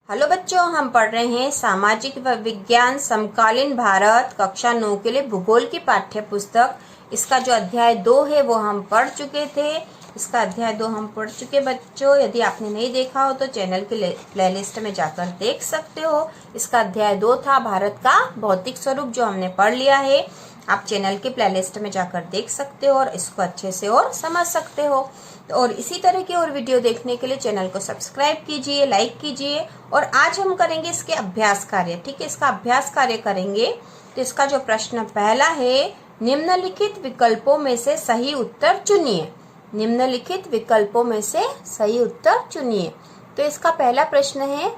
Hello बच्चों, हम पढ़ रहे हैं सामाजिक विज्ञान समकालीन भारत कक्षा 9 के लिए भूगोल की पाठ्य पुस्तक। इसका जो अध्याय 2 है वो हम पढ़ चुके थे। इसका अध्याय 2 हम पढ़ चुके बच्चों। यदि आपने नहीं देखा हो तो चैनल के प्लेलिस्ट में जाकर देख सकते हो। इसका अध्याय 2 था भारत का भौतिक स्वरूप, जो हमने पढ़ लिया है। आप चैनल के प्लेलिस्ट में जाकर देख सकते हो और इसको अच्छे से और समझ सकते हो। और इसी तरह की और वीडियो देखने के लिए चैनल को सब्सक्राइब कीजिए, लाइक कीजिए। और आज हम करेंगे इसके अभ्यास कार्य। ठीक है, इसका अभ्यास कार्य करेंगे। तो इसका जो प्रश्न पहला है, निम्नलिखित विकल्पों में से सही उत्तर चुनिए। निम्नलिखित विकल्पों में से सही उत्तर चुनिए। तो इसका पहला प्रश्न है,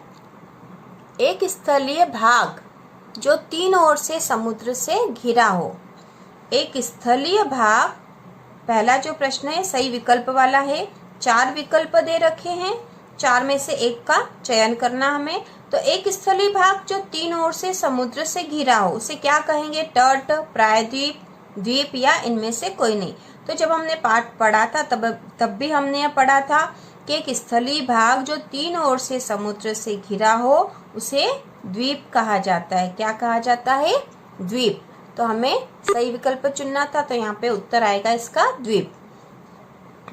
एक स्थलीय भाग जो 3 ओर से समुद्र से घिरा हो। एक स्थलीय भाग, पहला जो प्रश्न है सही विकल्प वाला है। 4 विकल्प दे रखे हैं, 4 में से एक का चयन करना हमें। तो एक स्थलीय भाग जो 3 ओर से समुद्र से घिरा हो, उसे क्या कहेंगे? तट, प्रायद्वीप, द्वीप या इनमें से कोई नहीं। तो जब हमने पाठ पढ़ा था तब भी हमने पढ़ा था कि एक स्थलीय भाग जो 3 ओर से समुद्र से घिरा हो उसे द्वीप कहा जाता है। क्या कहा जाता है? द्वीप। तो हमें सही विकल्प चुनना था, तो यहाँ पे उत्तर आएगा इसका द्वीप।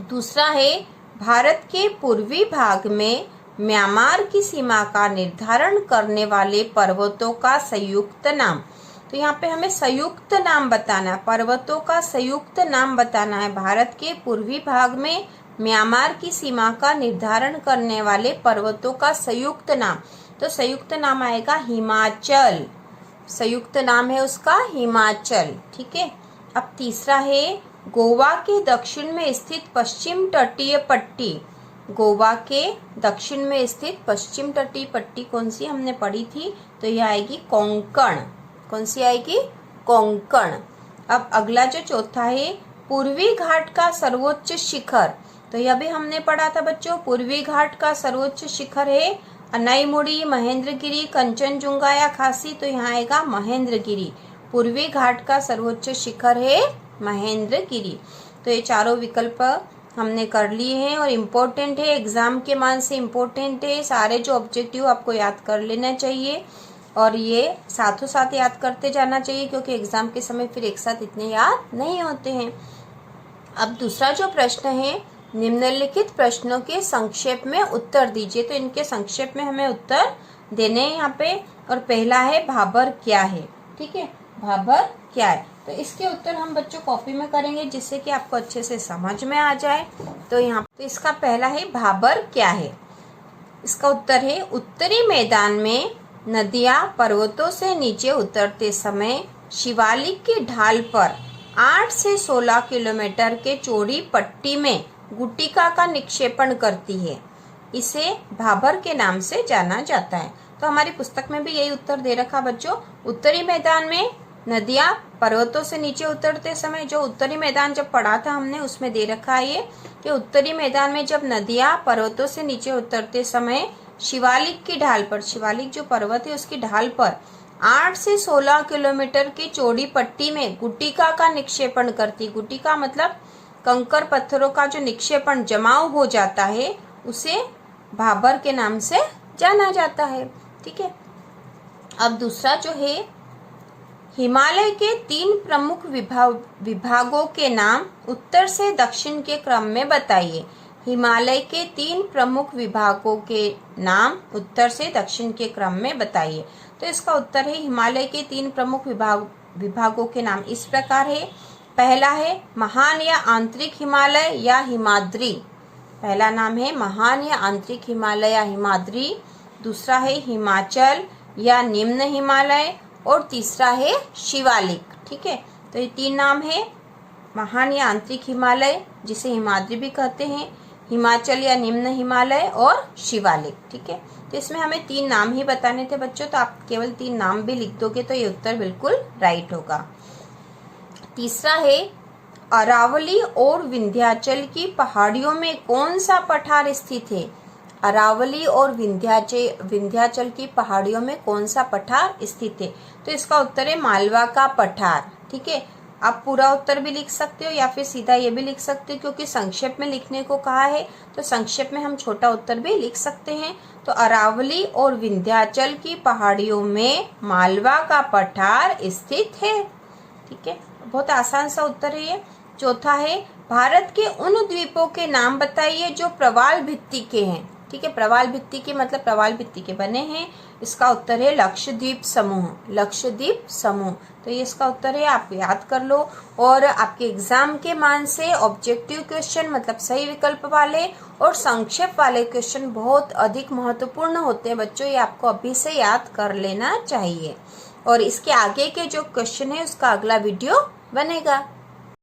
दूसरा है, भारत के पूर्वी भाग में म्यांमार की सीमा का निर्धारण करने वाले पर्वतों का संयुक्त नाम। तो यहाँ पे हमें संयुक्त नाम बताना है, पर्वतों का संयुक्त नाम बताना है। भारत के पूर्वी भाग में म्यांमार की सीमा का निर्धारण करने वाले पर्वतों का संयुक्त नाम। तो संयुक्त नाम आएगा हिमाचल। संयुक्त नाम है उसका हिमाचल। ठीक है। अब तीसरा है, गोवा के दक्षिण में स्थित पश्चिम तटीय पट्टी। गोवा के दक्षिण में स्थित पश्चिम तटीय पट्टी कौन सी हमने पढ़ी थी? तो यह आएगी कोंकण। कौन सी आएगी? कोंकण। अब अगला जो चौथा है, पूर्वी घाट का सर्वोच्च शिखर। तो यह भी हमने पढ़ा था बच्चों। पूर्वी घाट का सर्वोच्च शिखर है अनाईमुड़ी, महेंद्रगिरी, कंचनजुंगा या खासी। तो यहाँ आएगा महेंद्रगिरी। पूर्वी घाट का सर्वोच्च शिखर है महेंद्रगिरी। तो ये चारों विकल्प हमने कर लिए हैं और इम्पोर्टेंट है, एग्जाम के मान से इम्पोर्टेंट है। सारे जो ऑब्जेक्टिव आपको याद कर लेना चाहिए और ये साथों साथ याद करते जाना चाहिए, क्योंकि एग्जाम के समय फिर एक साथ इतने याद नहीं होते हैं। अब दूसरा जो प्रश्न है, निम्नलिखित प्रश्नों के संक्षेप में उत्तर दीजिए। तो इनके संक्षेप में हमें उत्तर देने हैं यहाँ पे। और पहला है, भाबर क्या है? ठीक है, भाबर क्या है? तो इसके उत्तर हम बच्चों कॉपी में करेंगे, जिससे कि आपको अच्छे से समझ में आ जाए। तो यहाँ तो इसका पहला है, भाबर क्या है? इसका उत्तर है, उत्तरी मैदान में नदियां पर्वतों से नीचे उतरते समय शिवालिक की ढाल पर 8 से 16 किलोमीटर के चौड़ी पट्टी में गुटिका का निक्षेपण करती है। इसे भाबर के नाम से जाना जाता है। तो हमारी पुस्तक में भी यही उत्तर दे रखा बच्चों। उत्तरी मैदान में नदियां पर्वतों से नीचे उतरते समय, जो उत्तरी मैदान जब पढ़ा था हमने उसमें दे रखा है ये कि उत्तरी मैदान में जब नदियां पर्वतों से नीचे उतरते समय शिवालिक की ढाल पर, शिवालिक जो पर्वत है उसकी ढाल पर 8 से 16 किलोमीटर की चौड़ी पट्टी में गुटिका का निक्षेपण करती। गुटिका मतलब कंकर पत्थरों का जो निक्षेपण जमाव हो जाता है उसे भाबर के नाम से जाना जाता है। ठीक है। अब दूसरा जो है, हिमालय के 3 प्रमुख विभागों के नाम उत्तर से दक्षिण के क्रम में बताइए। हिमालय के 3 प्रमुख विभागों के नाम उत्तर से दक्षिण के क्रम में बताइए। तो इसका उत्तर है, हिमालय के 3 प्रमुख विभागों के नाम इस प्रकार है। पहला है महान या आंतरिक हिमालय या हिमाद्री। पहला नाम है महान या आंतरिक हिमालय या हिमाद्री। दूसरा है हिमाचल या निम्न हिमालय। और तीसरा है शिवालिक। ठीक है। तो ये 3 नाम है, महान या आंतरिक हिमालय जिसे हिमाद्री भी कहते हैं, हिमाचल या निम्न हिमालय और शिवालिक। ठीक है। तो इसमें हमें 3 नाम ही बताने थे बच्चों, तो आप केवल 3 नाम भी लिख दोगे तो ये उत्तर बिल्कुल राइट होगा। तीसरा है, अरावली और विंध्याचल की पहाड़ियों में कौन सा पठार स्थित है? अरावली और विंध्याचल की पहाड़ियों में कौन सा पठार स्थित है? तो इसका उत्तर है मालवा का पठार। ठीक है। आप पूरा उत्तर भी लिख सकते हो या फिर सीधा ये भी लिख सकते हो, क्योंकि संक्षेप में लिखने को कहा है तो संक्षेप में हम छोटा उत्तर भी लिख सकते हैं। तो अरावली और विंध्याचल की पहाड़ियों में मालवा का पठार स्थित है। ठीक है, बहुत आसान सा उत्तर है ये। चौथा है, भारत के उन द्वीपों के नाम बताइए जो प्रवाल भित्ति के हैं। ठीक है, प्रवाल भित्ति के मतलब प्रवाल भित्ति के बने हैं। इसका उत्तर है लक्षद्वीप समूह, लक्षद्वीप समूह। तो ये इसका उत्तर है, आप याद कर लो। और आपके एग्जाम के मान से ऑब्जेक्टिव क्वेश्चन मतलब सही विकल्प वाले और संक्षेप वाले क्वेश्चन बहुत अधिक महत्वपूर्ण होते हैं बच्चों, ये आपको अभी से याद कर लेना चाहिए। और इसके आगे के जो क्वेश्चन है उसका अगला वीडियो बनेगा।